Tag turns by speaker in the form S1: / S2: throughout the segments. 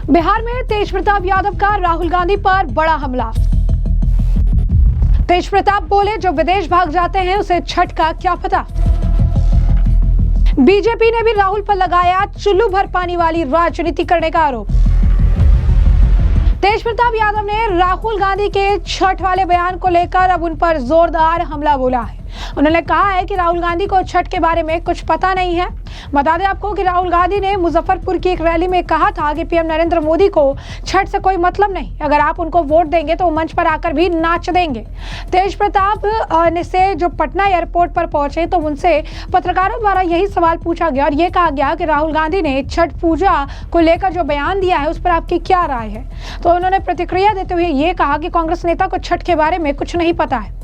S1: बिहार में तेज प्रताप यादव का राहुल गांधी पर बड़ा हमला। तेज प्रताप बोले जो विदेश भाग जाते हैं उसे छठ का क्या पता। बीजेपी ने भी राहुल पर लगाया चुल्लू भर पानी वाली राजनीति करने का आरोप। तेज प्रताप यादव ने राहुल गांधी के छठ वाले बयान को लेकर अब उन पर जोरदार हमला बोला है। उन्होंने कहा है कि राहुल गांधी को छठ के बारे में कुछ पता नहीं है। बता दें आपको कि राहुल गांधी ने मुजफ्फरपुर की एक रैली में कहा था कि पीएम नरेंद्र मोदी को छठ से कोई मतलब नहीं, अगर आप उनको वोट देंगे तो वो मंच पर आकर भी नाच देंगे। तेज प्रताप से जो पटना एयरपोर्ट पर पहुंचे तो उनसे पत्रकारों द्वारा यही सवाल पूछा गया और ये कहा गया कि राहुल गांधी ने छठ पूजा को लेकर जो बयान दिया है उस पर आपकी क्या राय है। तो उन्होंने प्रतिक्रिया देते हुए ये कहा कि कांग्रेस नेता को छठ के बारे में कुछ नहीं पता है।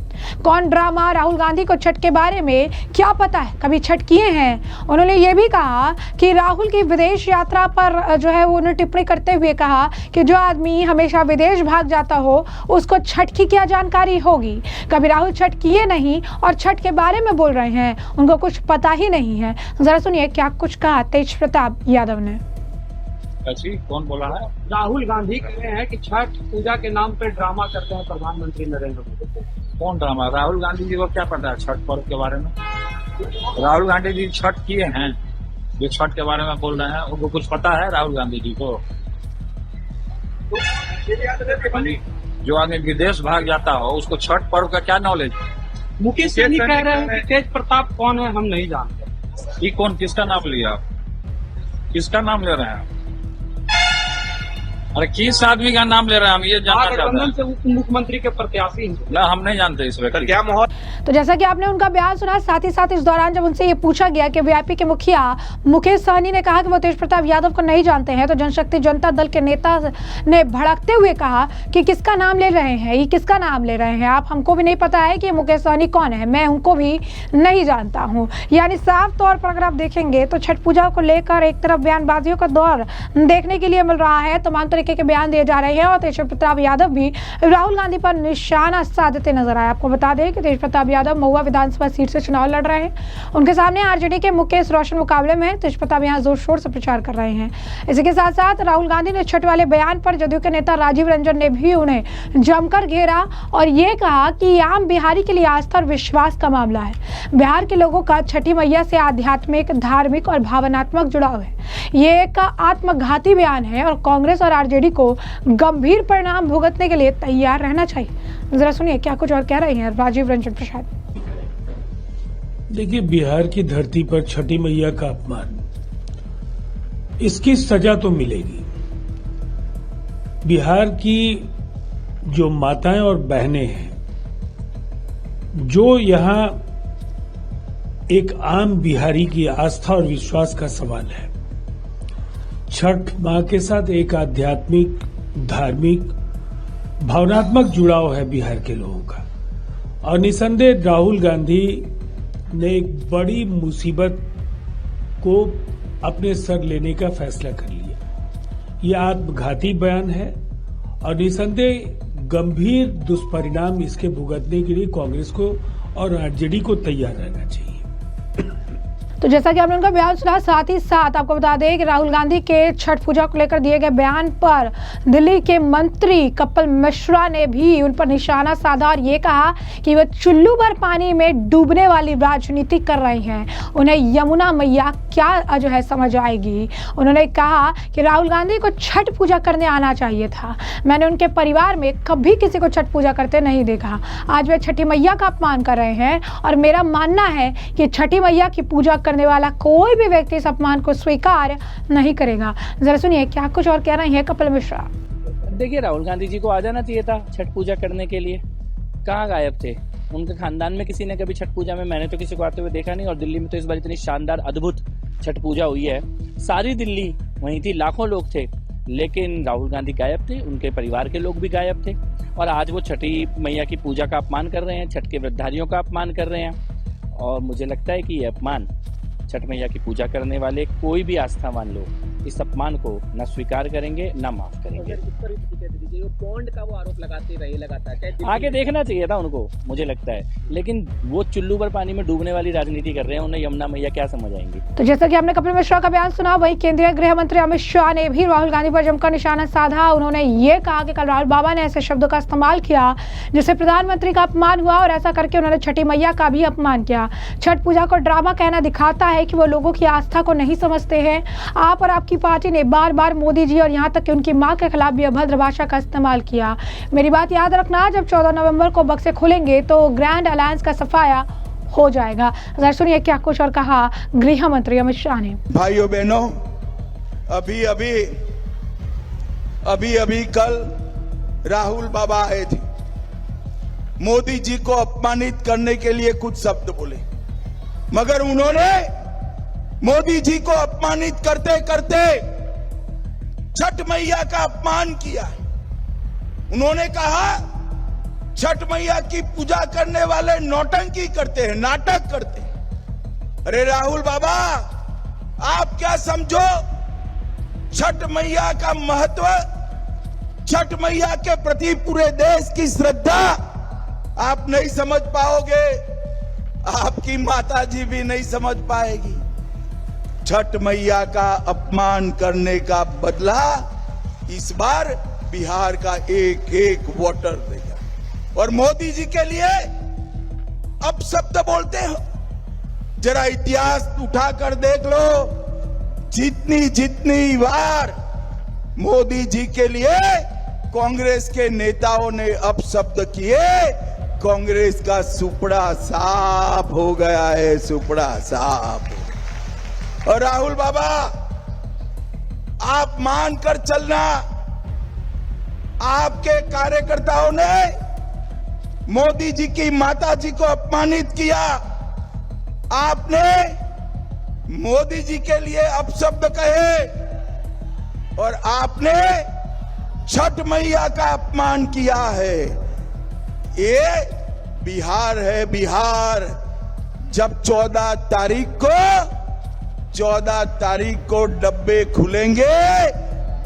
S1: कौन ड्रामा, राहुल गांधी को छठ के बारे में क्या पता है, कभी छठ किए हैं। उन्होंने ये भी कहा कि राहुल की विदेश यात्रा पर जो है वो उन्होंने टिप्पणी करते हुए कहा कि जो आदमी हमेशा विदेश भाग जाता हो उसको छठ की क्या जानकारी होगी। कभी राहुल छठ किए नहीं और छठ के बारे में बोल रहे हैं, उनको कुछ पता ही नहीं है। जरा सुनिए क्या कुछ कहा तेज प्रताप यादव ने।
S2: कौन बोला है?
S3: राहुल गांधी कह रहे हैं कि छठ पूजा के नाम पर ड्रामा करते हैं प्रधानमंत्री नरेंद्र मोदी।
S2: कौन ड्रामा? राहुल गांधी जी को क्या पता है छठ पर्व के बारे में? राहुल गांधी जी छठ किए हैं, जो छठ के बारे में बोल रहे हैं उनको कुछ पता है राहुल गांधी जी को? जो आदमी विदेश भाग जाता हो उसको छठ पर्व का क्या नॉलेज?
S3: मुकेश सहनी कह रहे हैं कि तेज प्रताप कौन है हम नहीं जानते।
S2: ये कौन, किसका नाम लिया आप? किसका नाम ले रहे हैं? अरे किस आदमी का नाम ले रहे हैं हम ये जानना चाहते हैं।
S3: से उप मुख्यमंत्री के प्रत्याशी
S2: ना, हम नहीं जानते इस व्यक्ति क्या माहौल।
S1: तो जैसा कि आपने उनका बयान सुना, साथ ही साथ इस दौरान जब उनसे ये पूछा गया कि वीआईपी के मुखिया मुकेश सहनी ने कहा कि वो तेज प्रताप यादव को नहीं जानते हैं, तो जनशक्ति जनता दल के नेता ने भड़कते हुए कहा कि किसका नाम ले रहे हैं, ये किसका नाम ले रहे हैं आप? हमको भी नहीं पता है कि मुकेश सहनी कौन है, मैं उनको भी नहीं जानता हूँ। यानी साफ तौर पर अगर आप देखेंगे तो छठ पूजा को लेकर एक तरफ बयानबाजियों का दौर देखने के लिए मिल रहा है, तमाम तरीके के बयान दिए जा रहे हैं और तेज प्रताप यादव भी राहुल गांधी पर निशाना साधते नजर आए। आपको बता दें कि तेज प्रताप यादव महुआ विधानसभा सीट से चुनाव लड़ रहे हैं। उनके सामने आरजेडी के मुकेश रोशन मुकाबले में हैं। तेज प्रताप यहां जोर शोर से प्रचार कर रहे हैं। इसी के साथ साथ राहुल गांधी ने छठ वाले बयान पर जदयू के नेता राजीव रंजन ने भी उन्हें जमकर घेरा और ये कहा कि आम बिहारी के लिए आस्था और विश्वास का मामला है। बिहार के लोगों का छठी मैया से आध्यात्मिक, धार्मिक और भावनात्मक जुड़ाव है। ये एक आत्मघाती बयान है और कांग्रेस और आरजेडी को गंभीर परिणाम भुगतने के लिए तैयार रहना चाहिए। जरा सुनिए क्या कुछ और कह रहे हैं राजीव रंजन प्रसाद।
S4: देखिए, बिहार की धरती पर छठी मैया का अपमान, इसकी सजा तो मिलेगी। बिहार की जो माताएं और बहनें हैं, जो यहां एक आम बिहारी की आस्था और विश्वास का सवाल है, छठ मां के साथ एक आध्यात्मिक, धार्मिक, भावनात्मक जुड़ाव है बिहार के लोगों का। और निसंदेह राहुल गांधी ने एक बड़ी मुसीबत को अपने सर लेने का फैसला कर लिया। यह आत्मघाती बयान है और निसंदेह गंभीर दुष्परिणाम इसके भुगतने के लिए कांग्रेस को और आरजेडी को तैयार रहना चाहिए।
S1: तो जैसा कि आपने उनका बयान सुना, साथ ही साथ आपको बता दें कि राहुल गांधी के छठ पूजा को लेकर दिए गए बयान पर दिल्ली के मंत्री कपिल मिश्रा ने भी उन पर निशाना साधा और ये कहा कि वह चुल्लू भर पानी में डूबने वाली राजनीति कर रहे हैं। उन्हें यमुना मैया क्या जो है समझ आएगी। उन्होंने कहा कि राहुल गांधी को छठ पूजा करने आना चाहिए था। मैंने उनके परिवार में कभी किसी को छठ पूजा करते नहीं देखा। आज वे छठी मैया का अपमान कर रहे हैं और मेरा मानना है कि छठी मैया की पूजा करने वाला कोई भी व्यक्ति इस अपमान को स्वीकार नहीं करेगा। जरा सुनिए क्या कुछ और कह रहे हैं कपिल मिश्रा।
S5: देखिए, राहुल गांधी जी को आ जाना चाहिए था छठ पूजा करने के लिए, कहाँ गायब थे? उनके खानदान में किसी ने कभी छठ पूजा में, मैंने तो किसी को आते हुए देखा नहीं। और दिल्ली में तो इस बार इतनी शानदार अद्भुत छठ पूजा हुई है, सारी दिल्ली वहीं थी, लाखों लोग थे, लेकिन राहुल गांधी गायब थे, उनके परिवार के लोग भी गायब थे। और आज वो छठी मैया की पूजा का अपमान कर रहे हैं, छठ के व्रतधारियों का अपमान कर रहे हैं। और मुझे लगता है कि ये अपमान छठ मैया की पूजा करने वाले कोई भी आस्थावान लोग इस अपमान को न स्वीकार करेंगे न माफ करेंगे।
S6: बॉन्ड का वो आरोप लगाते रहे लगातार, चाहे
S5: आगे देखना चाहिए था उनको, मुझे लगता है, लेकिन वो चुल्लू पर पानी में डूबने वाली राजनीति कर रहे हैं, उन्हें यमुना मैया क्या समझ आएंगी।
S1: तो जैसा कि हमने कपिल मिश्रा का बयान सुना, वही केंद्रीय गृह मंत्री अमित शाह ने भी राहुल गांधी पर जमकर निशाना साधा। उन्होंने ये कहा कि कल राहुल बाबा ने ऐसे शब्दों का इस्तेमाल किया जिससे प्रधानमंत्री का अपमान हुआ और ऐसा करके उन्होंने छठी मैया का भी अपमान किया। छठ पूजा को ड्रामा कहना दिखाता है कि वो लोगों की आस्था को नहीं समझते हैं। आप और आपकी पार्टी ने बार बार मोदी जी और यहाँ तक कि उनकी मां के खिलाफ भी अभद्र भाषा का इस्तेमाल किया। मेरी बात याद रखना, जब 14 नवंबर को बक्से खुलेंगे तो ग्रैंड अलायंस का सफाया हो जाएगा। जरा सुनिए क्या कुछ और कहा गृह मंत्री अमित शाह ने।
S7: भाइयों बहनों, अभी कल राहुल बाबा आए थे, मोदी जी को अपमानित करने के लिए कुछ शब्द बोले, मगर उन्होंने मोदी जी को अपमानित करते करते छठ मैया का अपमान किया। उन्होंने कहा छठ मैया की पूजा करने वाले नौटंकी करते हैं, नाटक करते हैं। अरे राहुल बाबा, आप क्या समझो छठ मैया का महत्व, छठ मैया के प्रति पूरे देश की श्रद्धा आप नहीं समझ पाओगे, आपकी माता जी भी नहीं समझ पाएगी। छठ मैया का अपमान करने का बदला इस बार बिहार का एक एक वोटर देगा। और मोदी जी के लिए अब शब्द बोलते हो, जरा इतिहास उठाकर देख लो, जितनी बार मोदी जी के लिए कांग्रेस के नेताओं ने अपशब्द किए, कांग्रेस का सुपड़ा साफ हो गया है, सुपड़ा साफ। और राहुल बाबा, आप मानकर चलना, आपके कार्यकर्ताओं ने मोदी जी की माता जी को अपमानित किया, आपने मोदी जी के लिए अपशब्द कहे और आपने छठ मैया का अपमान किया है। ये बिहार है, बिहार। जब 14 तारीख को डब्बे खुलेंगे,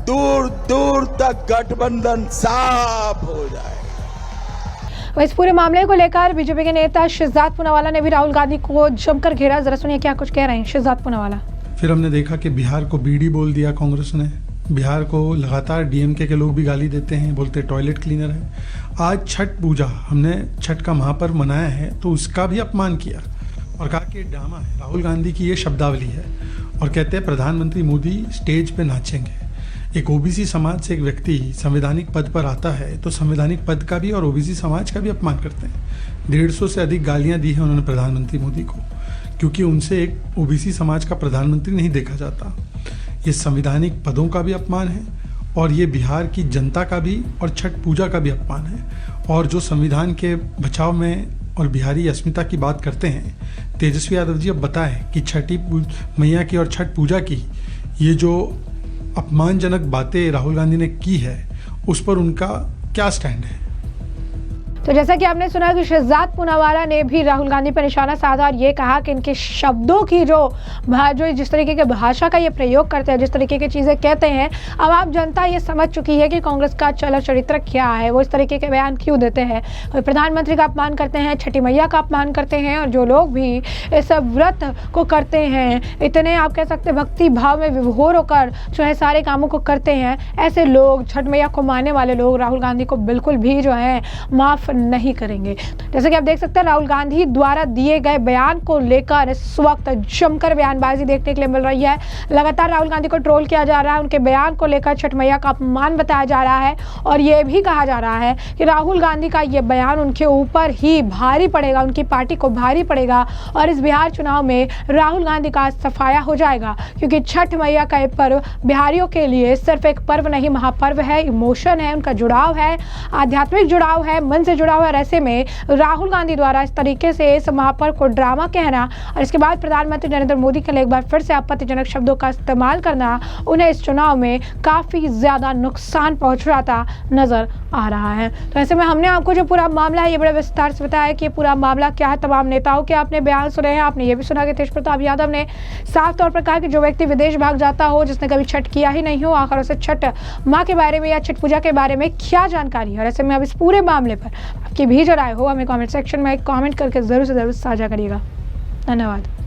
S7: दूर दूर तक गठबंधन साफ हो जाएगा।
S1: इस पूरे मामले को लेकर बीजेपी के नेता शहजाद पूनावाला ने भी राहुल गांधी को जमकर घेरा। जरा सुनिए क्या कुछ कह रहे हैं शहजाद पूनावाला।
S8: फिर हमने देखा कि बिहार को बीडी बोल दिया कांग्रेस ने, बिहार को लगातार डीएमके के लोग भी गाली देते हैं, बोलते टॉयलेट क्लीनर है। आज छठ पूजा, हमने छठ का महापर्व मनाया है तो उसका भी अपमान किया और कहा कि ड्रामा है। राहुल गांधी की ये शब्दावली है और कहते हैं प्रधानमंत्री मोदी स्टेज पे नाचेंगे। एक ओबीसी समाज से एक व्यक्ति संवैधानिक पद पर आता है तो संवैधानिक पद का भी और ओबीसी समाज का भी अपमान करते हैं। 150 से अधिक गालियां दी हैं उन्होंने प्रधानमंत्री मोदी को, क्योंकि उनसे एक ओबीसी समाज का प्रधानमंत्री नहीं देखा जाता। ये संवैधानिक पदों का भी अपमान है और ये बिहार की जनता का भी और छठ पूजा का भी अपमान है। और जो संविधान के बचाव में और बिहारी अस्मिता की बात करते हैं, तेजस्वी यादव जी अब बताएं कि छठी मैया की और छठ पूजा की ये जो अपमानजनक बातें राहुल गांधी ने की है, उस पर उनका क्या स्टैंड है।
S1: तो जैसा कि आपने सुना कि शहजाद पूनावाला ने भी राहुल गांधी पर निशाना साधा और ये कहा कि इनके शब्दों की जो जिस तरीके के भाषा का ये प्रयोग करते हैं, जिस तरीके की चीज़ें कहते हैं, अब आप जनता ये समझ चुकी है कि कांग्रेस का चल चरित्र क्या है। वो इस तरीके के बयान क्यों देते हैं, प्रधानमंत्री का अपमान करते हैं, छठी मैया का अपमान करते हैं। और जो लोग भी इस व्रत को करते हैं, इतने आप कह सकते भक्ति भाव में विभोर होकर जो है सारे कामों को करते हैं, ऐसे लोग, छठ मैया को मानने वाले लोग राहुल गांधी को बिल्कुल भी जो है माफ नहीं करेंगे। जैसे कि आप देख सकते हैं राहुल गांधी द्वारा दिए गए बयान को लेकर इस वक्त जमकर बयानबाजी देखने के लिए मिल रही है। लगातार राहुल गांधी को ट्रोल किया जा रहा है, उनके बयान को लेकर छठ मैया का अपमान बताया जा रहा है और ये भी कहा जा रहा है कि राहुल गांधी का ये बयान उनके ऊपर ही भारी पड़ेगा, उनकी पार्टी को भारी पड़ेगा और इस बिहार चुनाव में राहुल गांधी का सफाया हो जाएगा। क्योंकि छठ मैया का ये पर्व बिहारियों के लिए सिर्फ एक पर्व नहीं, महापर्व है, इमोशन है, उनका जुड़ाव है, आध्यात्मिक जुड़ाव है, मन से जुड़ा हुआ है। ऐसे में राहुल गांधी द्वारा इस तरीके से इस महापर्व को ड्रामा कहना और इसके बाद प्रधानमंत्री नरेंद्र मोदी के लिए एक बार फिर से आपत्तिजनक शब्दों का इस्तेमाल करना उन्हें इस चुनाव में काफी ज्यादा नुकसान पहुंचाता नजर आ रहा है। तो ऐसे में हमने आपको जो पूरा मामला है ये बड़े विस्तार से बताया कि ये पूरा मामला क्या है। तमाम नेताओं के आपने बयान सुने हैं। आपने ये भी सुना कि तेज प्रताप यादव ने साफ तौर पर कहा कि जो व्यक्ति विदेश भाग जाता हो, जिसने कभी छठ किया ही नहीं हो, आखिर उसे छठ माँ के बारे में या छठ पूजा के बारे में क्या जानकारी है। और ऐसे में अब इस पूरे मामले पर आपकी भी जो राय हो हमें कमेंट सेक्शन में कमेंट करके जरूर से जरूर साझा करिएगा। धन्यवाद।